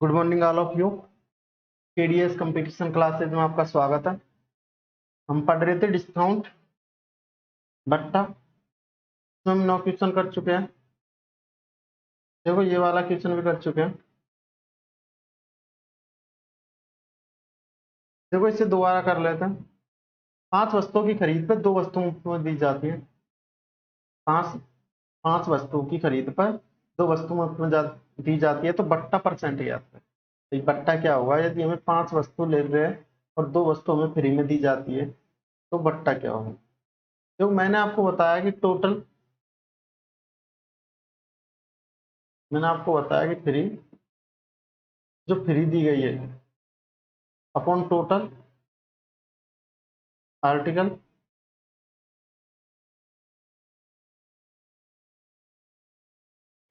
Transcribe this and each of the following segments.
Good morning all of you. KDS competition classes में आपका स्वागत है। हम पढ़ रहे थे डिस्काउंट बट्टा, इसमें हम 9 क्वेश्चन कर चुके हैं। देखो ये वाला क्वेश्चन भी कर चुके हैं। देखो इसे दोबारा कर लेते हैं। 5 वस्तुओं की खरीद पर 2 वस्तुएं मुफ्त में दी जाती हैं। 5 5 वस्तुओं की खरीद पर 2 वस्तु मुफ्त में दी जाती है, तो बट्टा परसेंट याद है। तो ये बट्टा क्या होगा? यदि हमें 5 वस्तु ले रहे हैं और 2 वस्तु हमें फ्री में दी जाती है तो बट्टा क्या होगा? तो मैंने आपको बताया कि फ्री, जो फ्री दी गई है अपॉन टोटल आर्टिकल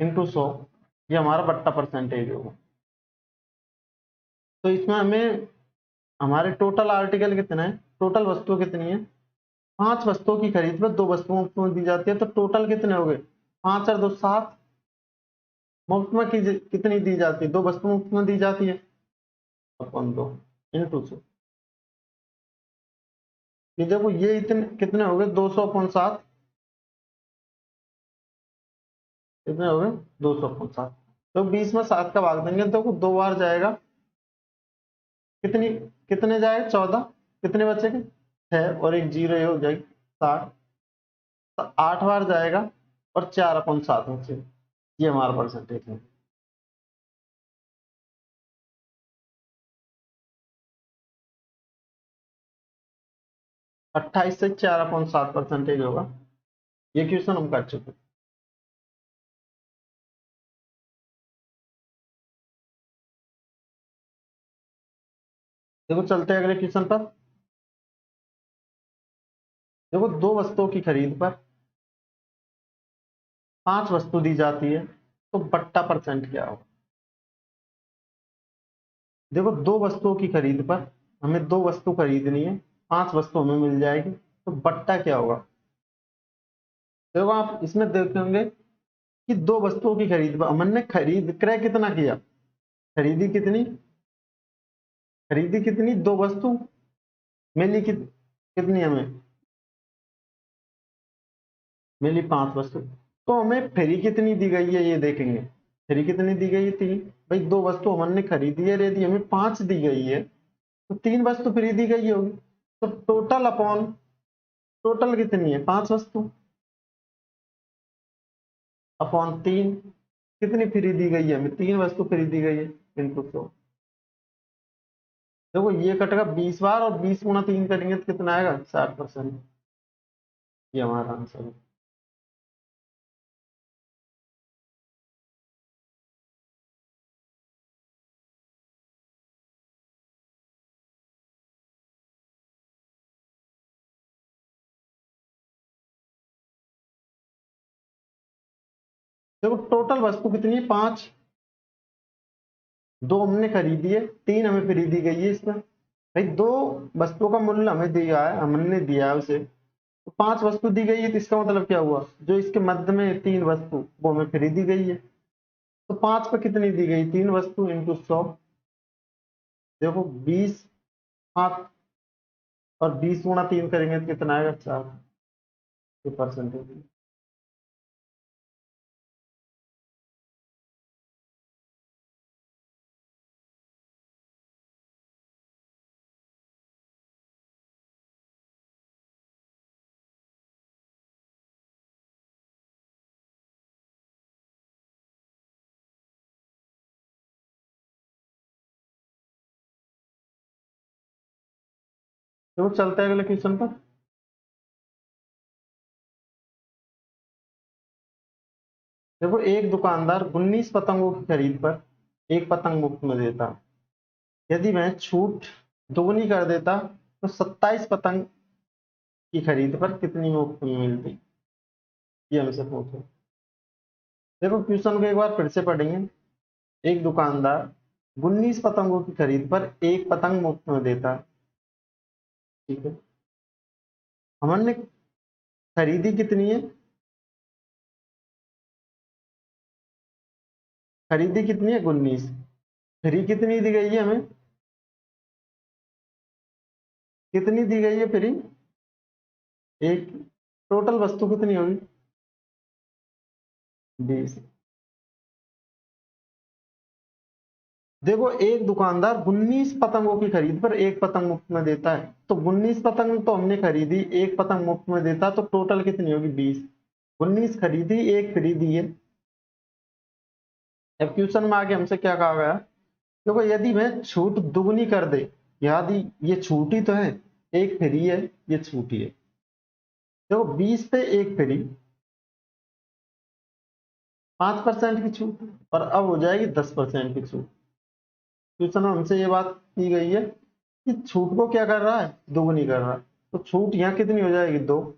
इंटू 100, ये हमारा बट्टा परसेंटेज होगा। तो इसमें हमें हमारे टोटल आर्टिकल कितने हैं, टोटल वस्तु कितनी है? 5 वस्तुओं की खरीद पर 2 वस्तुओं मुफ्त में दी जाती है, तो टोटल कितने हो गए? 5 और 2 7। मुफ्त में कितनी दी जाती है? 2 वस्तु मुफ्त में दी जाती है अपॉन 2 इंटू 100। ये देखो ये इतने कितने हो गए? 200 अपॉन 7। कितने हो गए? 200 अपॉन 7। तो 20 में 7 का भाग देंगे तो 2 बार जाएगा। कितनी कितने जाए? 14। कितने बचेंगे? 6 और एक जीरो, ये हो जाएगी 60। तो 8 बार जाएगा और 4 अपॉन 7 बचे। ये हमारा परसेंटेज है। 28 से 4 अपॉन 7 परसेंटेज होगा। ये क्वेश्चन हम कर चुके हैं। देखो चलते हैं अगले क्वेश्चन पर। देखो 2 वस्तुओं की खरीद पर 5 वस्तु दी जाती है, तो बट्टा परसेंट क्या होगा? देखो 2 वस्तुओं की खरीद पर हमें 2 वस्तु खरीदनी है, 5 वस्तु हमें मिल जाएगी, तो बट्टा क्या होगा? देखो आप इसमें देखेंगे कि 2 वस्तुओं की खरीद पर हमने खरीद क्रय कितना किया? खरीदी कितनी? खरीदी कितनी? 2 वस्तु। मिली कितनी हमें? मिली 5 वस्तु। तो हमें फ्री कितनी दी गई है ये देखेंगे। फ्री कितनी दी गई है? 3। भाई 2 वस्तु हमने खरीदी है, यदि हमें 5 दी गई है तो 3 वस्तु फ्री दी गई होगी। तो टोटल अपॉन टोटल कितनी है? 5 वस्तु अपॉन 3। कितनी फ्री दी गई है हमें? 3 वस्तु फ्री दी गई है इनटू 100। देखो ये कटेगा 20 बार और 20 गुणा 3 करेंगे तो कितना आएगा? 60%। ये हमारा आंसर है। देखो टोटल वस्तु कितनी है? 5। 2 हमने खरीदी है, 3 हमें फ्री दी गई है इसमें। भाई 2 वस्तुओं का मूल्य हमें दिया है, हमने दिया है उसे, तो 5 वस्तु दी गई है, तो इसका मतलब क्या हुआ? जो इसके मध्य में 3 वस्तु वो हमें फ्री दी गई है। तो 5 पे कितनी दी गई? 3 वस्तु इंटू 100। देखो 20 5 और 20 गुणा 3 करेंगे तो कितना आएगा? 4। ये परसेंटेज। तो चलते हैं अगले क्वेश्चन पर। देखो एक दुकानदार 19 पतंगों की खरीद पर 1 पतंग मुफ्त में देता। यदि वह छूट दोगुनी कर देता तो 27 पतंग की खरीद पर कितनी मुफ्त में मिलती? ये हमसे पूछो। देखो क्वेश्चन को एक बार फिर से पढ़ेंगे। एक दुकानदार 19 पतंगों की खरीद पर 1 पतंग मुफ्त में देता है। ठीक है, हमने खरीदी कितनी है? खरीदी कितनी है? 19। फ्री कितनी दी गई है हमें, कितनी दी गई है फ्री, एक। टोटल वस्तु कितनी होगी, 20। देखो एक दुकानदार 19 पतंगों की खरीद पर एक पतंग मुफ्त में देता है, तो 19 पतंग तो हमने खरीदी, एक पतंग मुफ्त में देता, तो टोटल कितनी होगी, 20। 19 खरीदी, एक फ्री दी है। अब क्वेश्चन में आगे हमसे क्या कहा गया, देखो यदि वह छूट दुगनी कर दे, यदि ये छूट ही तो है, एक फ्री है, ये छूट ही है। देखो 20 पे एक फ्री, 5% की छूट, और अब हो जाएगी 10% की छूट। क्वेश्चन में हमसे ये बात की गई है कि छूट को क्या कर रहा है, दोगुनी कर रहा है, तो छूट यहाँ कितनी हो जाएगी, 2।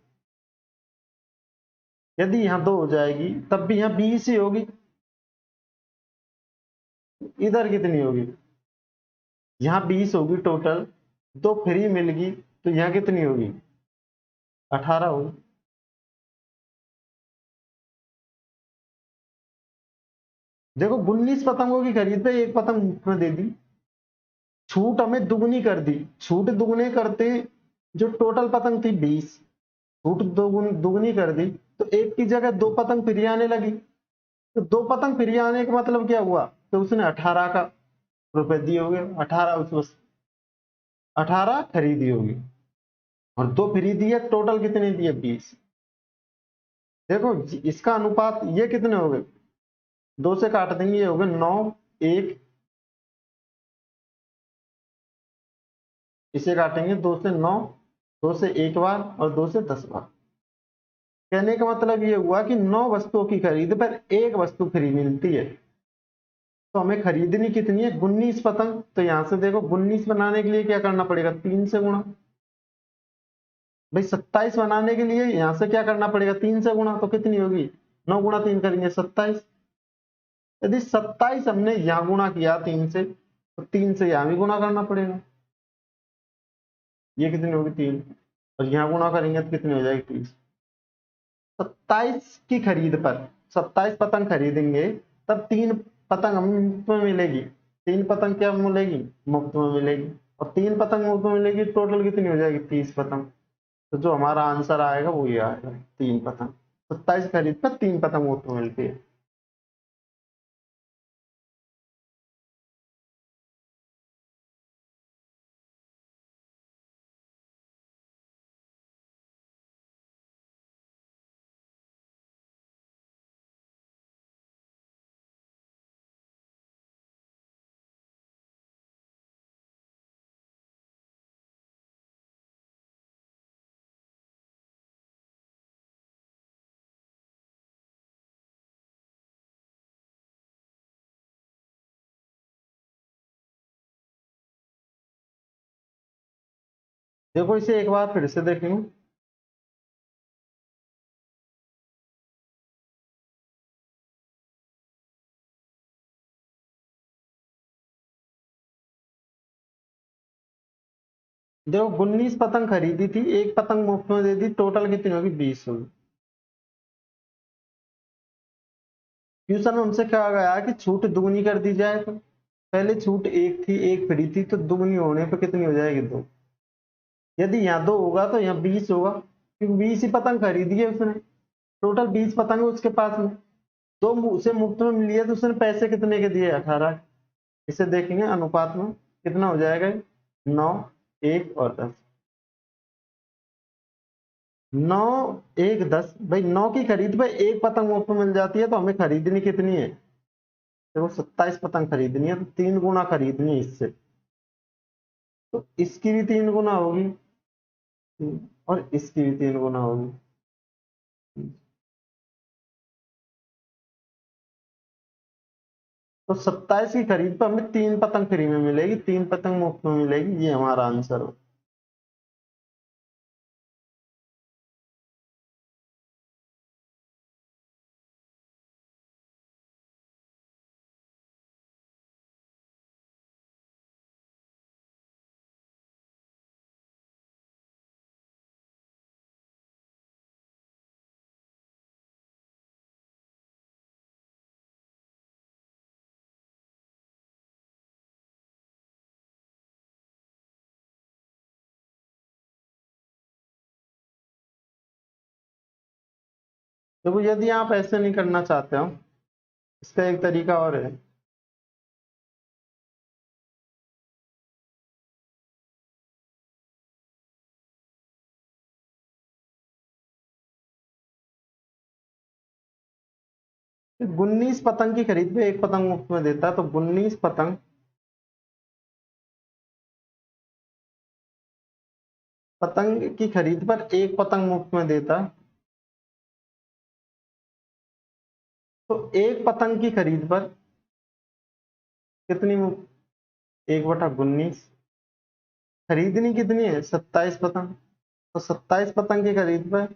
यदि यहाँ 2 हो जाएगी तब भी यहाँ 20 ही होगी, इधर कितनी होगी, यहाँ 20 होगी टोटल, 2 फ्री मिलेगी, तो यहाँ कितनी होगी, 18 होगी। देखो 19 पतंगों की खरीद पे एक पतंग मुफ्त में दे दी, छूट हमें दुगनी कर दी, छूट दुगने करते जो टोटल पतंग थी 20, छूट दुगनी कर दी, तो एक की जगह 2 पतंग फ्री आने लगी, तो 2 पतंग फ्री आने का मतलब क्या हुआ, तो उसने 18 का रुपए दिए होंगे, 18 उसमें 18 खरीदी होगी, और 2 फ्री दी है, टोटल कितने दिए, 20। देखो इसका अनुपात ये कितने हो गए, 2 से काट देंगे, ये हो गए 9, 1, इसे काटेंगे 2 से 9, 2 से 1 बार और 2 से 10 बार। कहने का मतलब ये हुआ कि 9 वस्तुओं की खरीद पर एक वस्तु फ्री मिलती है, तो हमें खरीदनी कितनी है, 19 पतंग। तो यहां से देखो 19 बनाने के लिए क्या करना पड़ेगा, 3 से गुणा। भाई 27 बनाने के लिए यहां से क्या करना पड़ेगा, 3 से गुणा, तो कितनी होगी, 9 गुणा 3 करेंगे 27। यदि 27 हमने यहां गुणा किया 3 से, तो 3 से यहां भी गुणा करना पड़ेगा, ये कितनी होगी, 3, और यहां गुणा करेंगे तो कितनी हो जाएगी, 30। 27 की खरीद पर 27 पतंग खरीदेंगे, तब 3 पतंग हमें मुफ्त में मिलेगी, 3 पतंग क्या मिलेगी, मुफ्त में मिलेगी, और 3 पतंग मुफ्त में मिलेगी, टोटल कितनी हो जाएगी, 30 पतंग। तो जो हमारा आंसर आएगा वो ये आएगा, 3 पतंग। 27 खरीद पर 3 पतंग मुफ्त में मिलती है। देखो इसे एक बार फिर से देखेंगे, देखो 19 पतंग खरीदी थी, एक पतंग मुफ्त में दे दी, टोटल कितनी होगी, 20 होगी। क्वेश्चन में हमसे कहा गया है कि छूट दुगनी कर दी जाए, तो पहले छूट एक थी, एक फ्री थी, तो दुगनी होने पे कितनी हो जाएगी, 2। यदि यहाँ 2 होगा तो यहाँ 20 होगा, क्योंकि 20 ही पतंग खरीदी है उसने, टोटल 20 पतंग है उसके पास में, 2 उसे मुफ्त में मिली है, तो उसने पैसे कितने के दिए, 18। इसे देखेंगे अनुपात में कितना हो जाएगा, 9, 1 और 10। 9, 1, 10, भाई 9 की खरीद पे एक पतंग मुफ्त में मिल जाती है, तो हमें खरीदनी कितनी है, देखो 27 पतंग खरीदनी है, तो 3 गुना खरीदनी है इससे, तो इसकी भी 3 गुना होगी, और इसकी भी 3 गुना होगी। तो 27 की खरीद पर हमें 3 पतंग फ्री में मिलेगी, 3 पतंग मुफ्त में मिलेगी, ये हमारा आंसर हो। देखो यदि आप ऐसे नहीं करना चाहते हो, इसका एक तरीका और है। गुन्नीस पतंग की खरीद पे एक पतंग मुफ्त में देता, तो गुन्नीस पतंग पतंग की खरीद पर एक पतंग मुफ्त में देता, तो एक पतंग की खरीद पर कितनी मुफ्त? 1/19। खरीदनी कितनी है? 27 पतंग। तो 27 पतंग की खरीद पर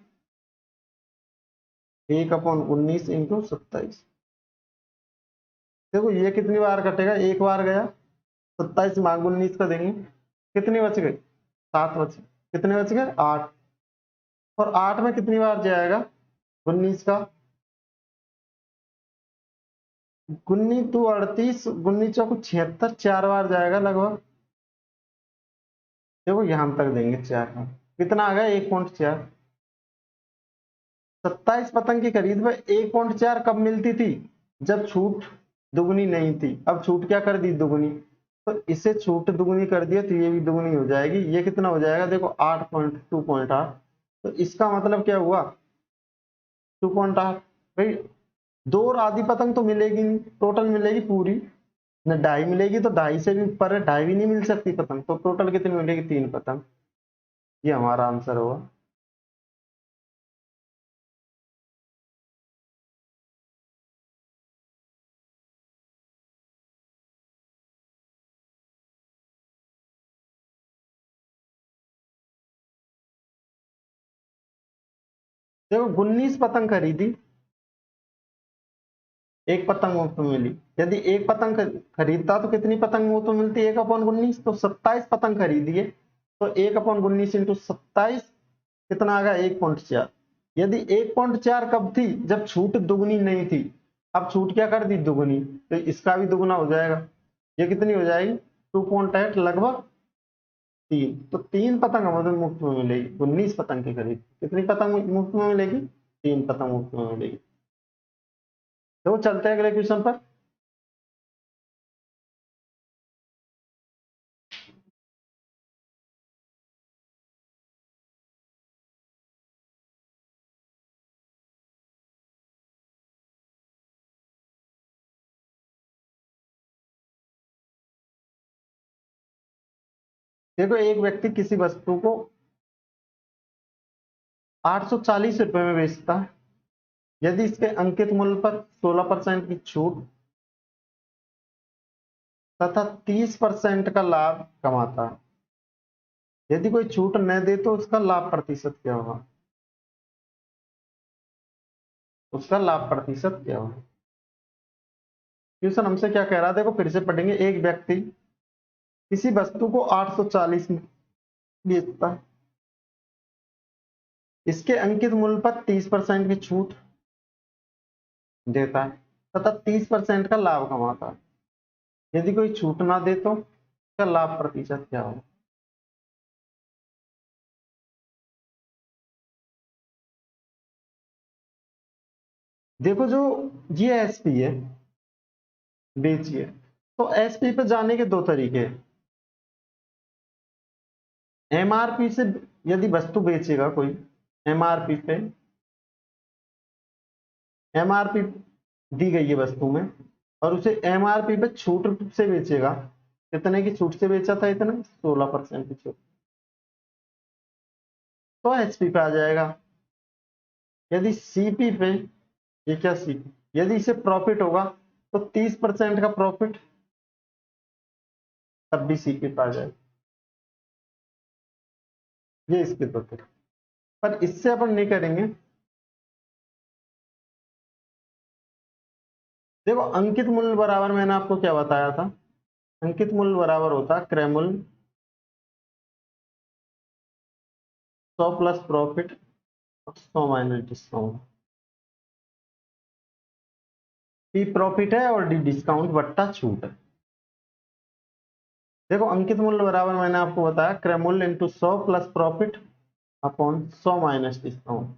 1/19 इंटू 27। देखो ये कितनी बार कटेगा? एक बार गया, 27 मांग 19 का देंगे, कितनी बच गई? 7 बच। कितने बच गए? 8। और 8 में कितनी बार जाएगा 19 का? गुन्नी तू 38, गुन्नी चौको 76, 4 बार जाएगा लगभग। देखो यहां तक देंगे 4 का, कितना आ गया? 1.4। 27 पतंग की खरीद में 1.4 कब मिलती थी? जब छूट दुगनी नहीं थी। अब छूट क्या कर दी? दुगनी। तो इसे छूट दुगनी कर दिया तो ये भी दुगनी हो जाएगी। ये कितना हो जाएगा? देखो 8.2.8। तो इसका मतलब क्या हुआ? 2.8। भाई दो और आधी पतंग तो मिलेगी नहीं, टोटल मिलेगी पूरी। न ढाई मिलेगी तो ढाई से भी ऊपर है, ढाई भी नहीं मिल सकती पतंग, तो टोटल कितनी मिलेगी? 3 पतंग। ये हमारा आंसर होगा। देखो 19 पतंग खरीदी, एक पतंग मुफ्त में मिली। यदि एक पतंग खरीदता तो कितनी पतंग मुफ्त में मिलती? 1/19। तो 27 पतंग खरीदिए, तो 1/19 इंटू 27 कितना आ गया? 1.4। यदि 1.4 कब थी? जब छूट दुगनी नहीं थी। अब छूट क्या कर दी? दुगनी। तो इसका भी दुगना हो जाएगा। ये कितनी हो जाएगी? 2.8 लगभग 3। तो 3 पतंग हमें मुफ्त में मिलेगी 19 पतंग की खरीद। कितनी पतंग मुफ्त में मिलेगी? 3 पतंग मुफ्त में मिलेगी। तो चलते हैं अगले क्वेश्चन पर। देखो एक व्यक्ति किसी वस्तु को 840 रुपए में बेचता है। यदि इसके अंकित मूल्य पर 16% की छूट तथा 30% का लाभ कमाता है। यदि कोई छूट न दे तो उसका लाभ प्रतिशत क्या होगा? उसका लाभ प्रतिशत क्या होगा? क्वेश्चन हमसे क्या कह रहा है? देखो फिर से पढ़ेंगे। एक व्यक्ति किसी वस्तु को 840 में बेचता है। इसके अंकित मूल्य पर 30% की छूट देता है तथा 30% का लाभ कमाता है। यदि कोई छूट ना दे तो उसका लाभ प्रतिशत क्या होगा? देखो जो ये एसपी है, बेचिए, तो एसपी पे जाने के दो तरीके हैं। एमआरपी से यदि वस्तु बेचेगा कोई, एमआरपी पे, एमआरपी दी गई है वस्तु में और उसे एमआरपी पे छूट से बेचेगा। कितने की छूट से बेचा था? इतना 16% की छूट, तो एचपी पे आ जाएगा। यदि सीपी पे, ये क्या सीपी, यदि इसे प्रॉफिट होगा तो 30% का प्रॉफिट, तब भी सीपी पे आ जाएगा। ये इसके दो तरीके, पर इससे अपन नहीं करेंगे। देखो अंकित मूल्य बराबर, मैंने आपको क्या बताया था? अंकित मूल्य बराबर होता है क्रय मूल्य 100 plus profit 100 minus discount. P profit है और डी डिस्काउंट बट्टा छूट है। देखो अंकित मूल्य बराबर मैंने आपको बताया क्रय मूल्य into 100 plus profit upon 100 minus discount.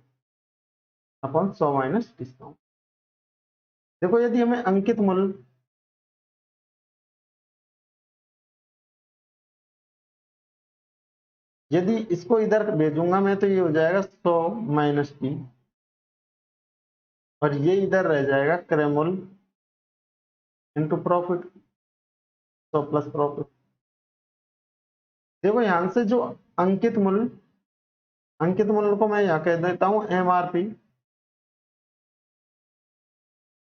Upon 100 minus discount. देखो यदि हमें अंकित मूल्य यदि इसको इधर भेजूंगा मैं तो ये हो जाएगा 100 माइनस टी, और ये इधर रह जाएगा क्रय मूल्य इंटू प्रॉफिट, 100 प्लस प्रॉफिट। देखो यहां से जो अंकित मूल्य को मैं यहाँ कह देता हूं एमआरपी,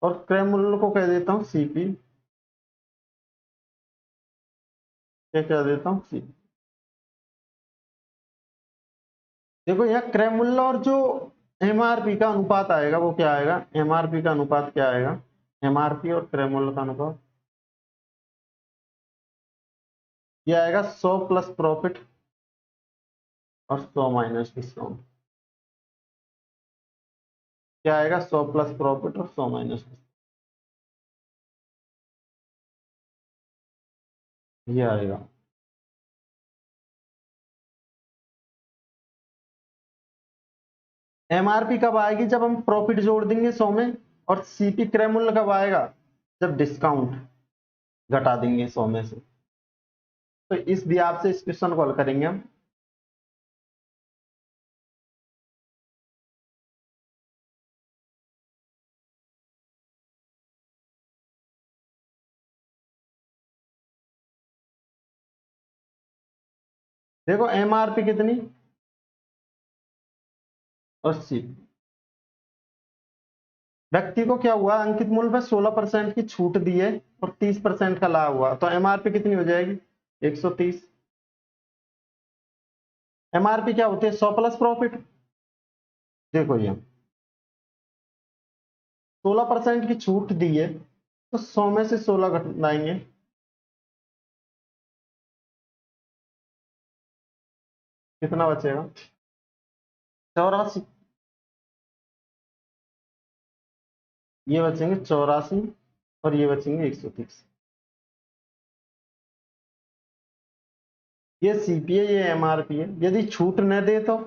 और क्रय मूल्य को कह देता हूं सीपी, क्या कह देता हूं सीपी। देखो यहाँ क्रय मूल्य और जो एमआरपी का अनुपात आएगा वो क्या आएगा, एमआरपी का अनुपात क्या आएगा, एमआरपी और क्रय मूल्य का अनुपात ये आएगा 100 प्लस प्रॉफिट और 100 माइनस डिस्काउंट। क्या आएगा, 100 प्लस प्रॉफिट और 100 माइनस, ये आएगा। एमआरपी कब आएगी, जब हम प्रॉफिट जोड़ देंगे 100 में, और सीपी क्रय मूल्य कब आएगा, जब डिस्काउंट घटा देंगे 100 में से। तो इस व्याप से इस क्वेश्चन को हल करेंगे हम। देखो एमआरपी कितनी और सीपी, व्यक्ति को क्या हुआ, अंकित मूल्य पर 16% की छूट दी है और 30% का लाभ हुआ, तो एमआरपी कितनी हो जाएगी 130। एमआरपी क्या होती है 100 प्लस प्रॉफिट। देखो ये 16% की छूट दी है तो 100 में से 16 घटाएंगे, कितना बचेगा 84, ये बचेंगे 84 और ये बचेंगे 130। ये सीपी है, ये एमआरपी है। यदि छूट न दे तो,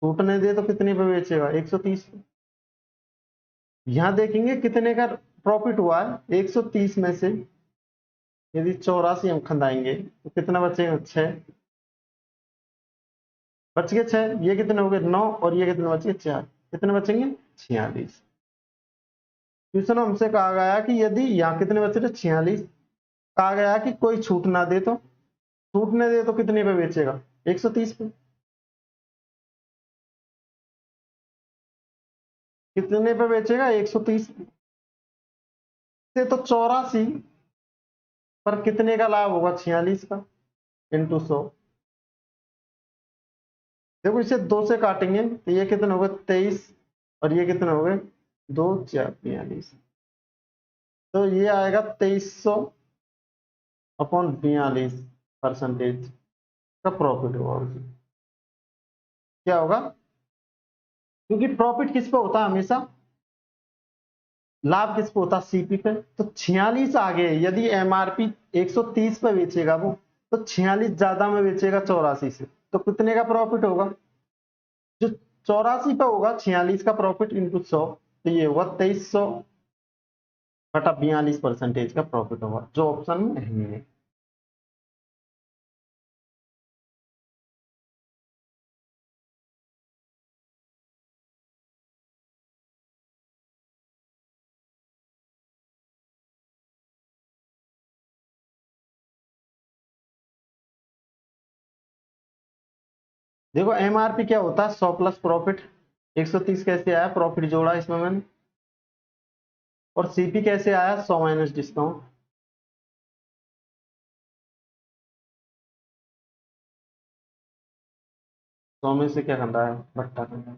छूट न दे तो कितने पे बेचेगा 130 पे। यहां देखेंगे कितने का प्रॉफिट हुआ है 130 में से यदि 84 हम खंदाएंगे तो कितना बचेगा 6, बच गए 6, ये कितने हो गए 9 और ये कितने बच गए 4, कितने बचेंगे 46। क्वेश्चन हमसे कहा गया कि यदि यहाँ कितने बचे थे 46, कहा गया कि कोई छूट ना दे तो, छूट न दे तो कितने पे बेचेगा 130 पे, कितने पे बेचेगा 130 से, तो 84 पर कितने का लाभ होगा 46 का इंटू 100। देखो इसे 2 से काटेंगे तो ये कितने हो गए 23 और ये कितने हो गए 2 4 42, तो ये आएगा 2300 अपॉन 42% का प्रॉफिट होगा उसे। क्या होगा, क्योंकि प्रॉफिट किस पे होता है हमेशा, लाभ किस पे होता है सीपी पे, तो 46 आगे यदि एमआरपी 130 पे बेचेगा वो, तो 46 ज्यादा में बेचेगा 84 से, तो कितने का प्रॉफिट होगा, जो 84 पे होगा 46 का प्रॉफिट इंटू 100, तो ये होगा 2300 घटा 42% का प्रॉफिट होगा, जो ऑप्शन में है। देखो एमआरपी क्या होता है 100 प्लस प्रॉफिट, 130 कैसे आया, प्रॉफिट जोड़ा इसमें मैंने, और सीपी कैसे आया 100 माइनस डिस्काउंट। 100 में से क्या करना है बट्टा करना है।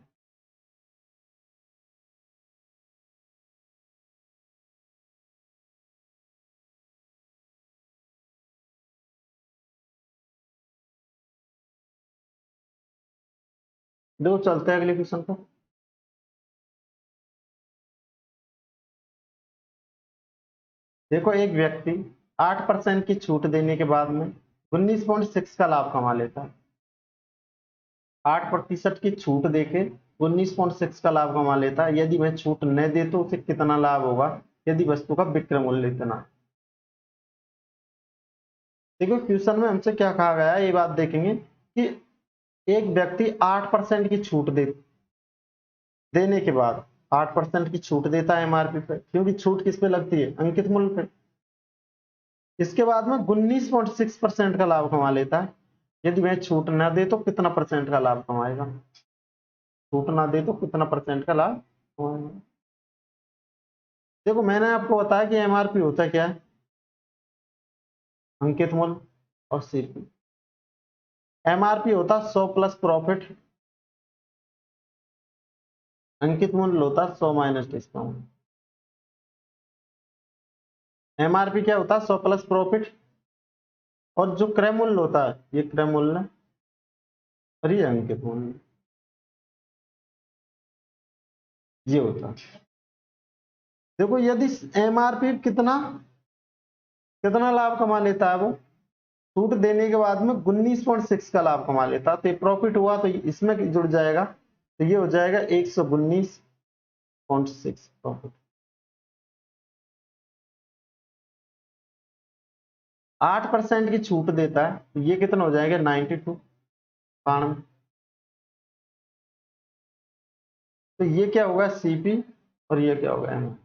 देखो चलते हैं अगले क्वेश्चन पर। देखो एक व्यक्ति 8% की छूट देने के बाद में 19.6 का लाभ कमा लेता है। 8% की छूट देके 19.6 का लाभ कमा लेता है। यदि वह छूट न दे तो उसे कितना लाभ होगा, यदि वस्तु का विक्रय मूल्य इतना। देखो क्वेश्चन में हमसे क्या कहा गया है, ये बात देखेंगे कि एक व्यक्ति 8% की छूट देने के बाद 8% की छूट देता है एमआरपी पे, क्योंकि छूट किस पे लगती है, अंकित मूल्य पे। इसके बाद में 19.6% का लाभ कमा लेता है। यदि वह छूट ना दे तो कितना परसेंट का लाभ कमाएगा, छूट ना दे तो कितना परसेंट का लाभ कमाएगा। देखो मैंने आपको बताया कि एमआरपी होता क्या है, अंकित मूल्य और सीपी। एमआरपी होता 100 प्लस प्रॉफिट, अंकित मूल्य होता 100 माइनस डिस्काउंट। एमआरपी क्या होता है, 100 प्लस प्रॉफिट, और जो क्रय मूल्य होता है ये क्रय मूल्य और ये अंकित मूल्य, ये होता है। देखो यदि एमआरपी कितना कितना लाभ कमा लेता है, वो छूट देने के बाद में 19.6 का लाभ कमा लेता है, तो प्रॉफिट हुआ तो इसमें जुड़ जाएगा, तो ये हो जाएगा 119.6 प्रॉफिट। 8% की छूट देता है तो ये कितना हो जाएगा 92, 92। तो ये क्या होगा सीपी और ये क्या होगा एम।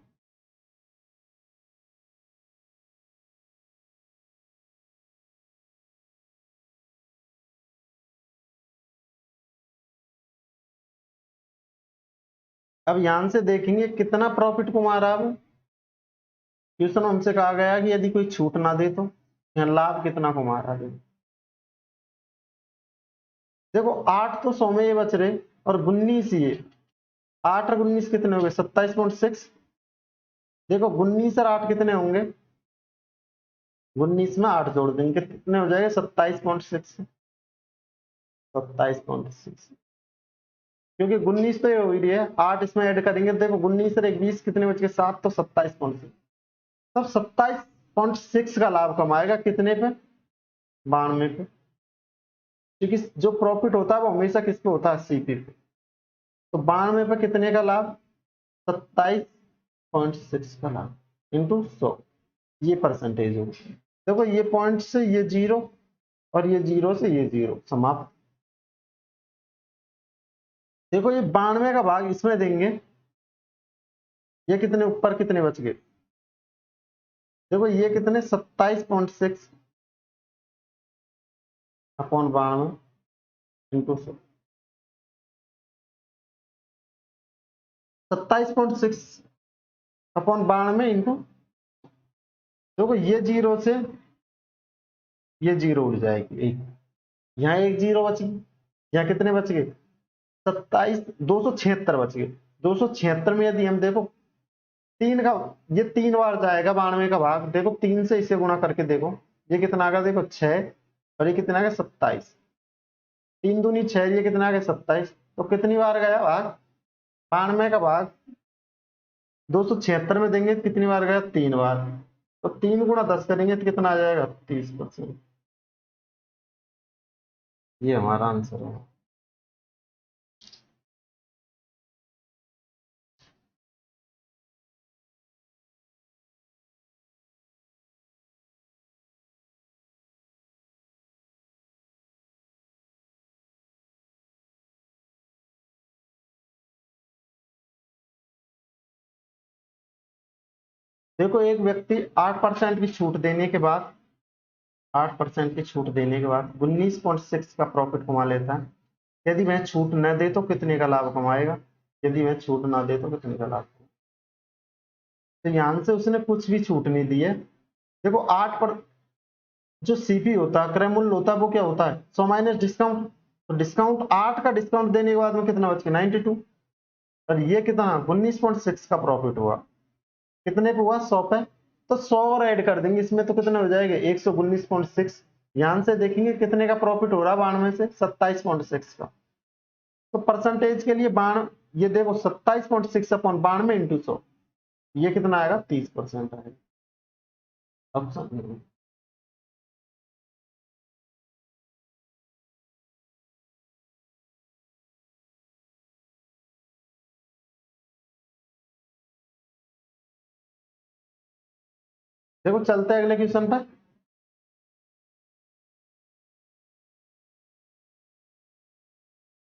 अब यहां से देखेंगे कितना प्रॉफिट कमा रहा है वो। क्वेश्चन हमसे कहा गया कि यदि कोई छूट ना दे तो यहाँ लाभ कितना कमा रहा है। देखो 8 तो 100 में ये बच रहे और 19 ये 8 और 19 कितने हो गए 27.6। देखो 19 और 8 कितने होंगे, 19 में 8 जोड़ देंगे कितने हो जाएगा 27.6, 27.6। क्योंकि 19 तो ये हो ही रही है, 8 इसमें ऐड करेंगे, देखो 19 और 20 कितने बच गए 7, तो 27.6। तब 27.6 का लाभ कमाएगा कितने पे, 92 पे। क्योंकि जो प्रॉफिट होता है वो हमेशा किस पे होता है, सीपी पे। तो 92 पे कितने का लाभ, 27.6 का लाभ इंटू 100, ये परसेंटेज होगी। देखो ये पॉइंट से ये 0 और ये 0 से ये 0 समाप्त। देखो ये 92 का भाग इसमें देंगे, ये कितने ऊपर कितने बच गए, देखो ये कितने 27.6 अपॉन 92 इंटू 100, 27.6 अपॉन 92 इंटू। देखो ये 0 से ये 0 उड़ जाएगी, एक यहाँ एक 0 बच गई, यहाँ कितने बच गए 27, 276 बच गए। 276 में यदि हम देखो 3 का, ये 3 बार जाएगा 92 का भाग, देखो 3 से इसे गुणा करके देखो ये कितना आ गया, देखो 6 और ये कितना आ गया 27, 3 दूनी 6, ये कितना आ गया 27। तो कितनी बार गया भाग, 92 का भाग 276 में देंगे कितनी बार गया, 3 बार। तो 3 गुणा 10 करेंगे तो कितना आ जाएगा 30%। ये हमारा आंसर है। देखो एक व्यक्ति 8% की छूट देने के बाद 8% की छूट देने के बाद 19.6 का प्रॉफिट कमा लेता है। यदि वह छूट न दे तो कितने का लाभ कमाएगा, यदि वह छूट ना दे तो कितने का लाभ। तो यहां से उसने कुछ भी छूट नहीं दी है। देखो 8 पर जो सीपी होता है क्रय मूल्य होता है वो क्या होता है 100 माइनस डिस्काउंट। तो डिस्काउंट 8 का डिस्काउंट देने के बाद में कितना बच गया 92, और ये कितना 19.6 का प्रॉफिट हुआ, कितने पे हुआ 100 पे। तो 100 और ऐड कर देंगे इसमें तो कितने हो जाएंगे 119.6। यहां से देखेंगे कितने का प्रॉफिट हो रहा है 92 से 27.6 का। तो परसेंटेज के लिए ये देखो 27.6 अपॉन 92 इंटू 100, ये कितना आएगा 30% आएगा ऑप्शन। देखो चलते हैं अगले क्वेश्चन पर।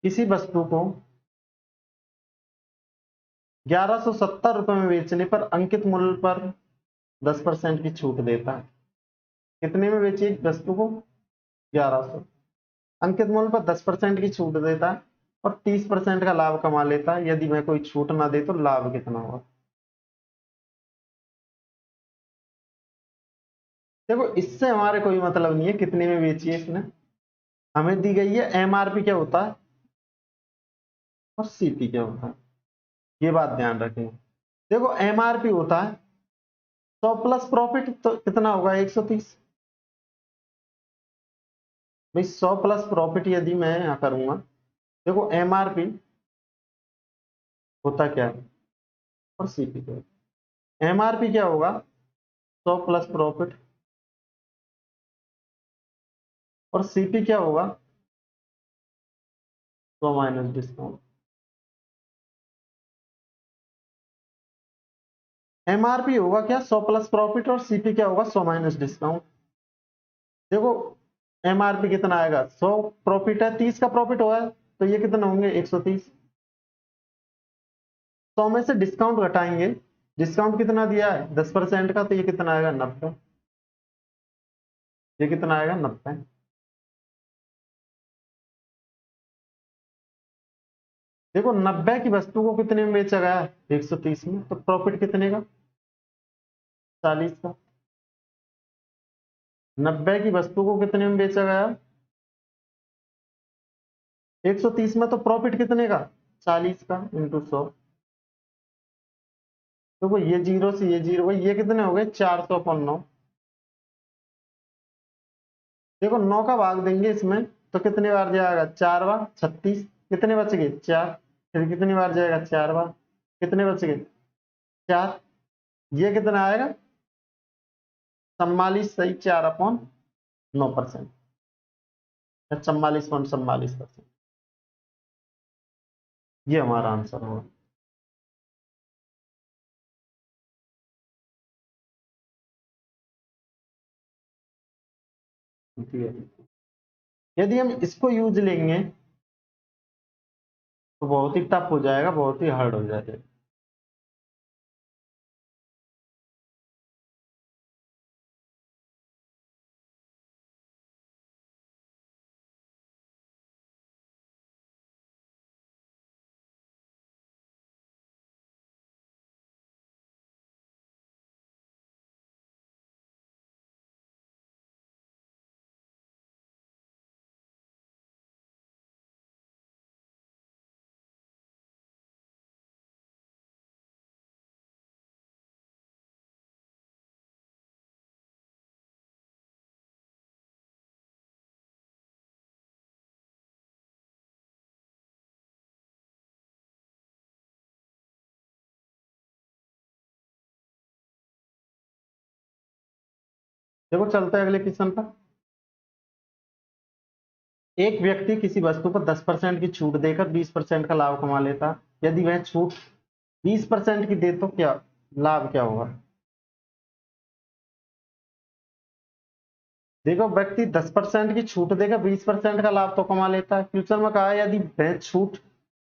किसी वस्तु को 1170 रुपए में बेचने पर अंकित मूल्य पर 10% की छूट देता है। कितने में बेची वस्तु को? 1100। अंकित मूल्य पर 10% की छूट देता है और 30% का लाभ कमा लेता है। यदि वह कोई छूट ना दे तो लाभ कितना होगा? देखो इससे हमारे कोई मतलब नहीं है कितने में बेची है इसने, हमें दी गई है एमआरपी क्या होता है और सीपी क्या होता है, ये बात ध्यान रखें। देखो एमआरपी होता है 100 प्लस प्रॉफिट, तो कितना होगा? 130। भाई 100 प्लस प्रॉफिट यदि मैं यहाँ करूंगा, देखो एमआरपी होता क्या है और सीपी क्या है। एमआरपी क्या होगा? 100 प्लस प्रॉफिट। और सीपी क्या होगा? 100 माइनस डिस्काउंट। एमआरपी होगा क्या? 100 प्लस प्रॉफिट। और सीपी क्या होगा? 100 माइनस डिस्काउंट। देखो एमआरपी कितना आएगा? 100 प्रॉफिट है, 30 का प्रॉफिट हुआ है, तो ये कितना होंगे? 130। 100 में से डिस्काउंट घटाएंगे, डिस्काउंट कितना दिया है? 10% का, तो ये कितना आएगा? 90। ये कितना आएगा? 90। देखो 90 की वस्तु को कितने में बेचा गया है? 130 में, तो प्रॉफिट कितने का? 40 का। 90 की वस्तु को कितने में बेचा गया? 130 में, तो प्रॉफिट कितने का? 40 का इंटू 100। देखो ये जीरो से ये जीरो, ये कितने हो गए? 400/9। देखो 9 का भाग देंगे इसमें तो कितने बार जाएगा? 4 बार। 36। कितने बच गए? 4। फिर कितनी बार जाएगा? 4 बार। कितने बच गए? 4। ये कितना आएगा? 44 सही 4/9%, 44.44%। ये हमारा आंसर होगा। ठीक है। यदि हम इसको यूज लेंगे तो बहुत ही टफ हो जाएगा, बहुत ही हार्ड हो जाएगा। देखो चलते हैं अगले क्वेश्चन पर। एक व्यक्ति किसी वस्तु पर 10% की छूट देकर 20% का लाभ कमा लेता। यदि वह छूट 20% की दे तो क्या लाभ क्या होगा? देखो व्यक्ति 10% की छूट देगा, 20% का लाभ तो कमा लेता है। फ्यूचर में कहा है यदि वह छूट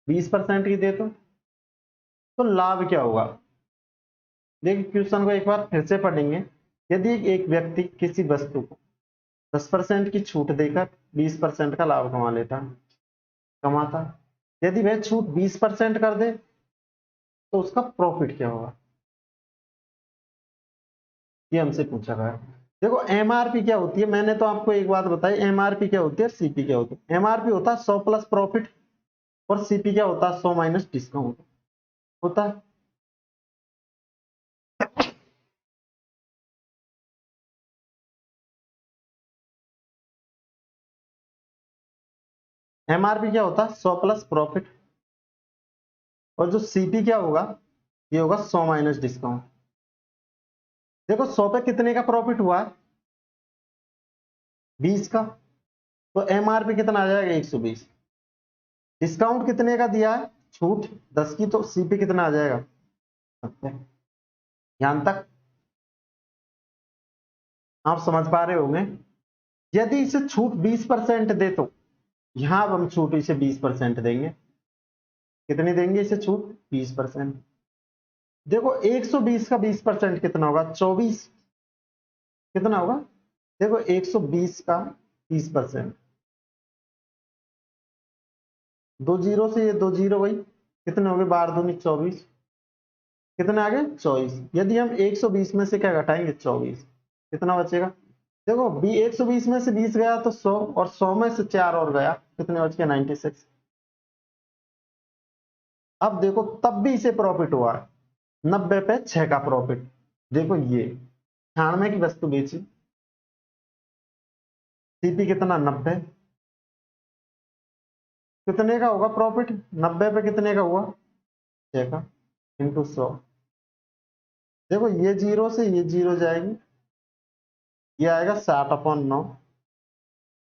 20% की दे तो लाभ क्या होगा? देखिए क्वेश्चन को एक बार फिर से पढ़ेंगे। यदि एक व्यक्ति किसी वस्तु को 10% की छूट देकर 20% का लाभ कमाता, यदि वह छूट 20% कर दे तो उसका प्रॉफिट क्या होगा? ये हमसे पूछा गया है। देखो एमआरपी क्या होती है, मैंने तो आपको एक बात बताई, एमआरपी क्या होती है, सीपी क्या होती है। एमआरपी होता है 100 प्लस प्रॉफिट और सीपी क्या होता है? 100 माइनस डिस्काउंट होता है। एमआरपी क्या होता है? 100 प्लस प्रॉफिट। और जो सीपी क्या होगा? ये होगा 100 माइनस डिस्काउंट। देखो 100 पे कितने का प्रॉफिट हुआ है? 20 का, तो एमआरपी कितना आ जाएगा? 120। डिस्काउंट कितने का दिया है? छूट 10 की, तो सीपी कितना आ जाएगा? 90। यहां तक आप समझ पा रहे होंगे। यदि इसे छूट 20% दे तो यहां अब हम छूट इसे 20% देंगे। कितनी देंगे इसे छूट? 20%। देखो 120 का 20% कितना होगा? 24। कितना होगा? देखो 120 का 20%, दो जीरो से ये दो जीरो वही कितने हो गए? 12 दूनी 24। कितने आ गए? 24। यदि हम 120 में से क्या घटाएंगे? 24। कितना बचेगा? देखो 120 में से 20 गया तो 100, और 100 में से 4 और गया, कितने बच गए? 96। अब देखो तब भी इसे प्रॉफिट हुआ है, 90 पे 6 का प्रॉफिट। देखो ये 96 की वस्तु बेची, सीपी कितना? 90। कितने का होगा प्रॉफिट? 90 पे कितने का हुआ? 6 का, इंटू 100। देखो ये जीरो से ये जीरो जाएगी, ये आएगा 60/9।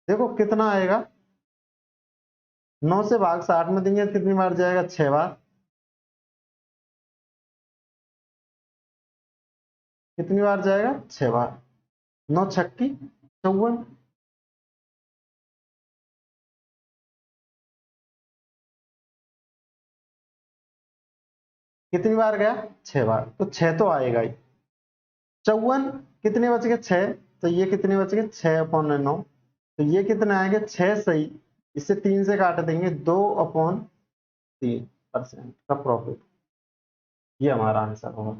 देखो कितना आएगा? 9 से भाग 60 में देंगे तो कितनी बार जाएगा? 6 बार। कितनी बार जाएगा? 6 बार। 9 छक्की 54। कितनी बार गया? 6 बार, तो 6 तो आएगा ही। 54 कितने बच गए? 6। तो ये कितने बच गए? 6/9। तो ये कितने आएंगे? 6 सही, इसे 3 से काट देंगे, 2/3% का प्रॉफिट। ये हमारा आंसर होगा।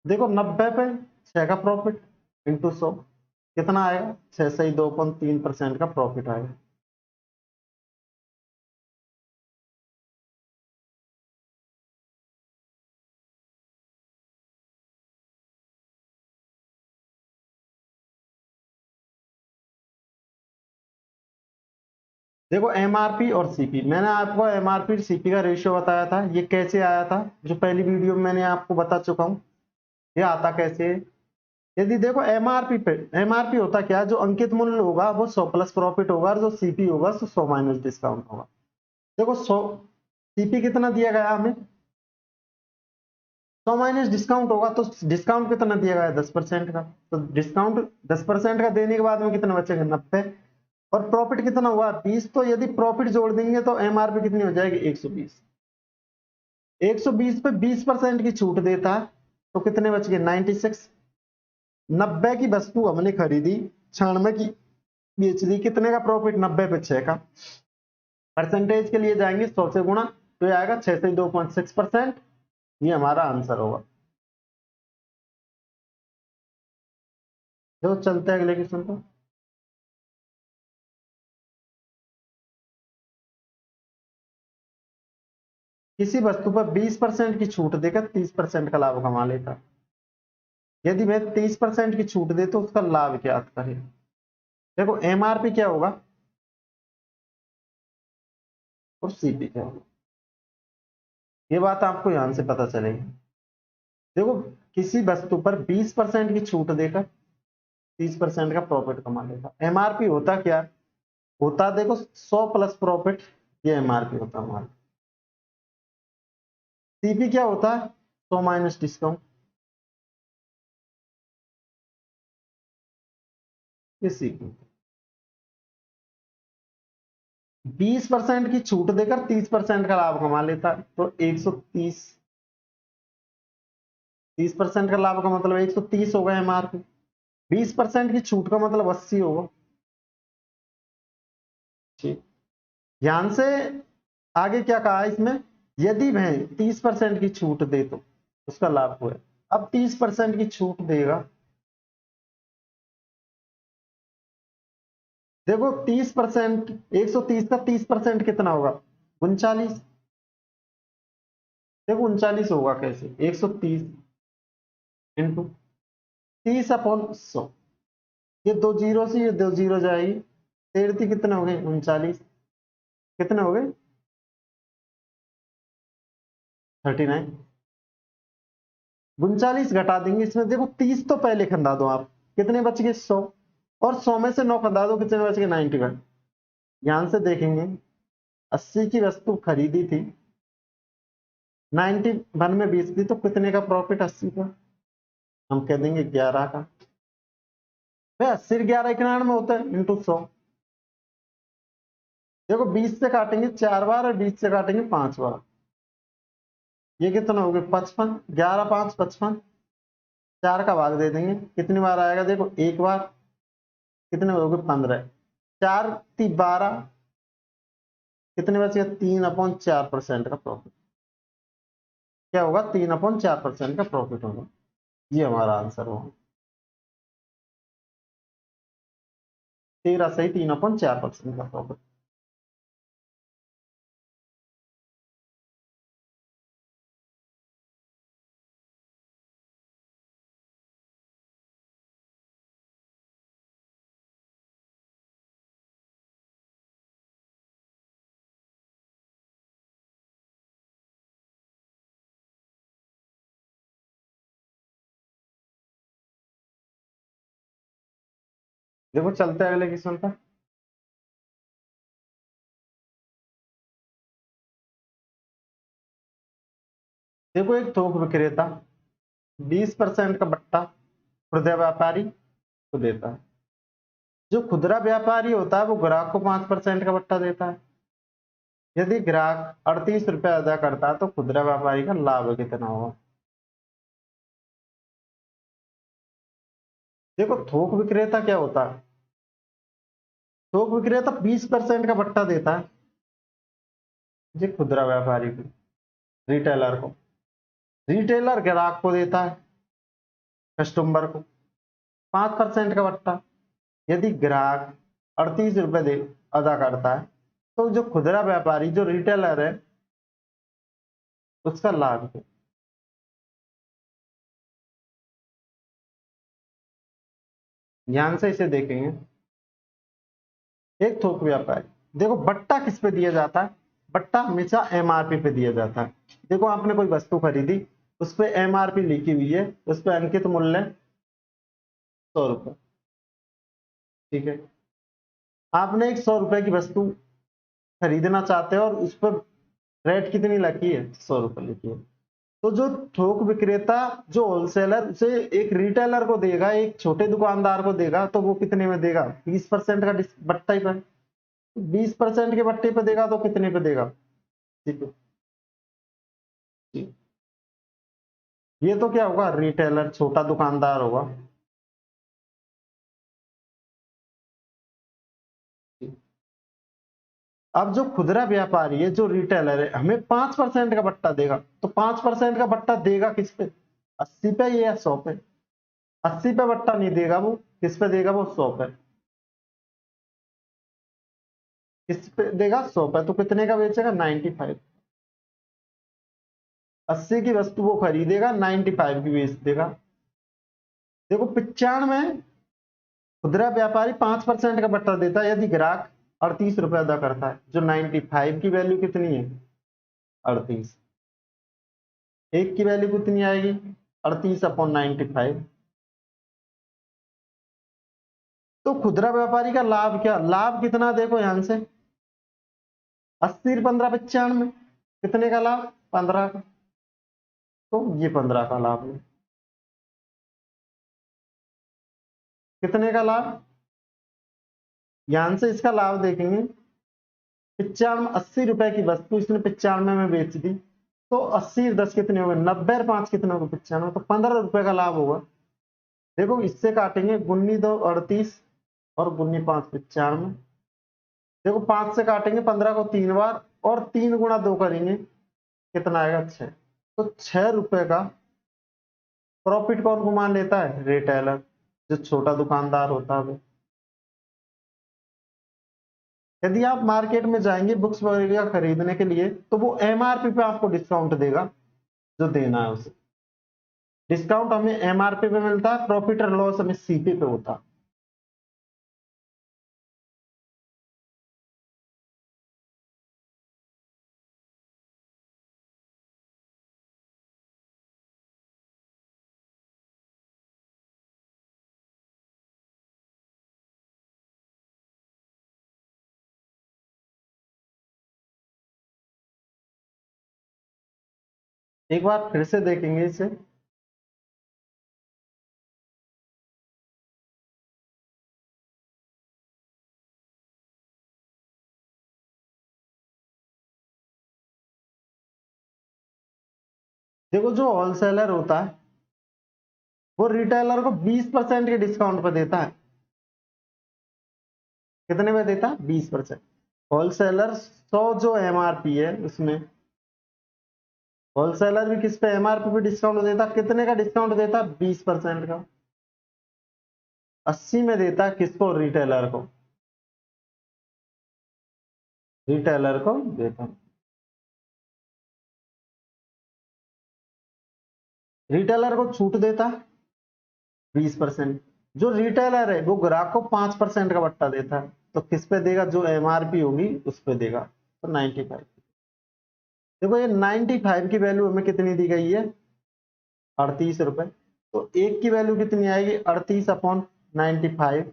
देखो 90 पे 6 का प्रॉफिट इंटू 100 कितना आएगा? 6 सही 2.3% का प्रॉफिट आएगा। देखो एमआरपी और सीपी, मैंने आपको एमआरपी और सीपी का रेशियो बताया था। ये कैसे आया था? जो पहली वीडियो में मैंने आपको बता चुका हूं। ये आता कैसे है? यदि देखो एमआरपी पे, एमआरपी होता क्या है? जो अंकित मूल्य होगा वो 100 प्लस प्रॉफिट होगा, और जो सीपी होगा तो 100 माइनस डिस्काउंट होगा। देखो 100 सीपी कितना दिया गया हमें? 100 माइनस डिस्काउंट होगा, तो डिस्काउंट कितना दिया गया है? 10% का। तो डिस्काउंट 10% का देने के बाद में कितना बचेगा? 90। और प्रॉफिट कितना हुआ? 20। तो यदि प्रॉफिट जोड़ देंगे तो एमआरपी कितनी हो जाएगी? 120। 120 पे 20% की छूट देता है तो कितने बच गए? 96। 90 की वस्तु हमने खरीदी, 96 की बेच दी, कितने का प्रॉफिट? 90 पे 6 का। परसेंटेज के लिए जाएंगे 100 से गुणा, तो ये आएगा 6 से 2.6%। ये हमारा आंसर होगा। जो चलते हैं अगले क्वेश्चन पर। किसी वस्तु पर 20% की छूट देकर 30% का लाभ कमा लेता है। यदि मैं 30% की छूट दे तो उसका लाभ क्या करें? देखो एमआरपी क्या होगा और सीपी क्या होगा, ये बात आपको यहां से पता चलेगी। देखो किसी वस्तु पर 20% की छूट देकर 30% का प्रॉफिट कमा लेता। एमआरपी होता क्या? होता देखो 100 प्लस प्रॉफिट, ये एमआरपी होता हमारा। सीपी क्या होता है? 100 माइनस डिस्काउंट, ये सीपी। 20% की छूट देकर 30% का लाभ कमा लेता है, तो 130। 30% का लाभ का मतलब 130 होगा एमआरपी। 20% की छूट का मतलब 80 होगा। ठीक, ध्यान से आगे क्या कहा है इसमें? यदि वह 30% की छूट दे तो उसका लाभ हुआ। अब 30% की छूट देगा, देखो 30%, 130 का 30% कितना होगा? 39। देखो 39 होगा कैसे? 130 इंटू 30/100। ये दो जीरो से ये दो जीरो जाएगी, 13 कितने हो गए 39, कितने हो गए 39, 39 घटा देंगे इसमें, देखो 30 तो पहले खंदा दो आप, कितने बच गए 100, और 100 में से 9 खंदा दो, कितने बच गए 91। ध्यान से देखेंगे 80 की वस्तु खरीदी थी, 91 में बेच दी, तो कितने का प्रॉफिट 80 का, हम कह देंगे 11 का। भाई 80 11 91 होता है इंटू 100। देखो 20 से काटेंगे 4 बार और 20 से काटेंगे 5 बार, ये कितना हो गया 55, 11 5 55, 4 का भाग दे देंगे, कितनी बार आएगा देखो एक बार, कितने हो गए 15, 4 3 12, कितने बचे 3/4% का प्रॉफिट, क्या होगा 3/4% का प्रॉफिट होगा, ये हमारा आंसर होगा 13 से ही 3/4% का प्रॉफिट। देखो चलते हैं अगले क्वेश्चन पर। देखो एक थोक विक्रेता 20% का बट्टा खुदरा व्यापारी को देता है, जो खुदरा व्यापारी होता है वो ग्राहक को 5% का बट्टा देता है। यदि ग्राहक 38 रुपए अदा करता है तो खुदरा व्यापारी का लाभ कितना होगा। देखो थोक विक्रेता क्या होता है, थोक विक्रेता 20% का बट्टा देता है जी खुदरा व्यापारी को, रिटेलर को, रिटेलर ग्राहक को देता है, कस्टमर को 5% का बट्टा। यदि ग्राहक 38 रुपए दे अदा करता है तो जो खुदरा व्यापारी जो रिटेलर है उसका लाभ है। ध्यान से इसे देखेंगे, एक थोक व्यापारी, देखो बट्टा किस पे दिया जाता है, बट्टा हमेशा एमआरपी पे दिया जाता है। देखो आपने कोई वस्तु खरीदी, उस पे एमआरपी लिखी हुई है, उस पे अंकित मूल्य 100 रुपए, ठीक है। आपने एक 100 रुपए की वस्तु खरीदना चाहते हो और उस पर रेट कितनी लगी है 100 रुपए लिखी है, तो जो थोक विक्रेता जो होलसेलर उसे एक रिटेलर को देगा, एक छोटे दुकानदार को देगा, तो वो कितने में देगा 20% का बट्टा ही पे, 20% के बट्टे पे देगा तो कितने पे देगा, ठीक है जी। ये तो क्या होगा रिटेलर छोटा दुकानदार होगा। अब जो खुदरा व्यापारी है जो रिटेलर है हमें 5% का बट्टा देगा, तो 5% का बट्टा देगा किस पे 80 पे या 100 पे, 80 पे बट्टा नहीं देगा, वो किस पे देगा वो 100 पे, किस पे देगा 100 पे, तो कितने का बेचेगा 95, 80 की वस्तु वो खरीदेगा 95 की बेच देगा। देखो 95 खुदरा व्यापारी 5% का बट्टा देता है यदि ग्राहक 38 रुपए अदा करता है, जो 95 की वैल्यू कितनी है 38, एक की वैल्यू कितनी आएगी 38/95। तो खुदरा व्यापारी का लाभ क्या, लाभ कितना देखो यहां से 80 15 95, कितने का लाभ 15 का, तो ये 15 का लाभ है। कितने का लाभ, यहां से इसका लाभ देखेंगे 95 80 रुपए की वस्तु इसने 95 में बेच दी, तो 80 10 कितने हो गए 90 और 5 कितने हो गए 95, तो 15 रुपए का लाभ होगा। देखो इससे काटेंगे 19 2 38 और 19 5 95, देखो 5 से काटेंगे 15 को 3 बार और 3 × 2 करेंगे, कितना आएगा 6, तो 6 रुपए का प्रॉफिट कौन को मान लेता है रिटेलर, जो छोटा दुकानदार होता है वो। यदि आप मार्केट में जाएंगे बुक्स वगैरह खरीदने के लिए तो वो एमआरपी पे आपको डिस्काउंट देगा, जो देना है उसे। डिस्काउंट हमें एमआरपी पे मिलता है, प्रॉफिट और लॉस हमें सीपी पे होता है। एक बार फिर से देखेंगे इसे। देखो जो होलसेलर होता है वो रिटेलर को 20% के डिस्काउंट पर देता है। कितने में देता है? 20%। होलसेलर 100 जो एमआरपी है उसमें होलसेलर भी किस पे एमआरपी पे डिस्काउंट देता, कितने का डिस्काउंट देता? 20% का। 80 में देता किसको? रिटेलर को। रिटेलर को देता, रिटेलर को छूट देता 20%। जो रिटेलर है वो ग्राहक को 5% का बट्टा देता है। तो किस पे देगा? जो एमआरपी होगी उस पे देगा। तो 95। देखो ये 95 की वैल्यू हमें कितनी दी गई है? 38 रुपए। तो एक की वैल्यू कितनी आएगी? 38/95।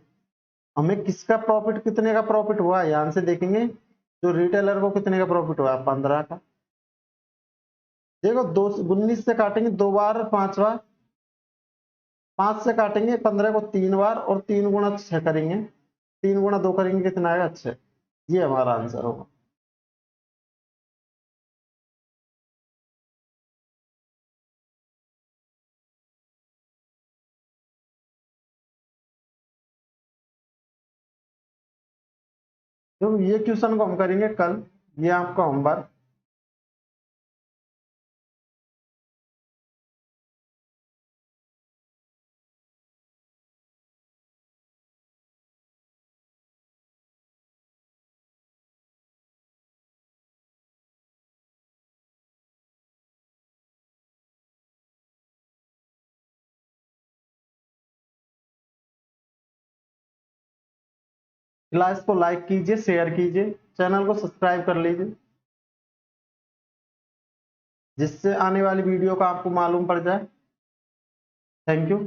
हमें किसका प्रॉफिट, कितने का प्रॉफिट हुआ ध्यान से देखेंगे। जो रिटेलर को कितने का प्रॉफिट हुआ? 15 का। देखो 19 से काटेंगे 2 बार, 5 बार, 5 से काटेंगे 15 को 3 बार और 3 गुणा 6 करेंगे, 3 गुणा 2 करेंगे, कितना आएगा? 6। ये हमारा आंसर होगा। तो ये क्वेश्चन को हम करेंगे कल। ये आपका होमवर्क। क्लास को लाइक कीजिए, शेयर कीजिए, चैनल को सब्सक्राइब कर लीजिए, जिससे आने वाली वीडियो का आपको मालूम पड़ जाए। Thank you.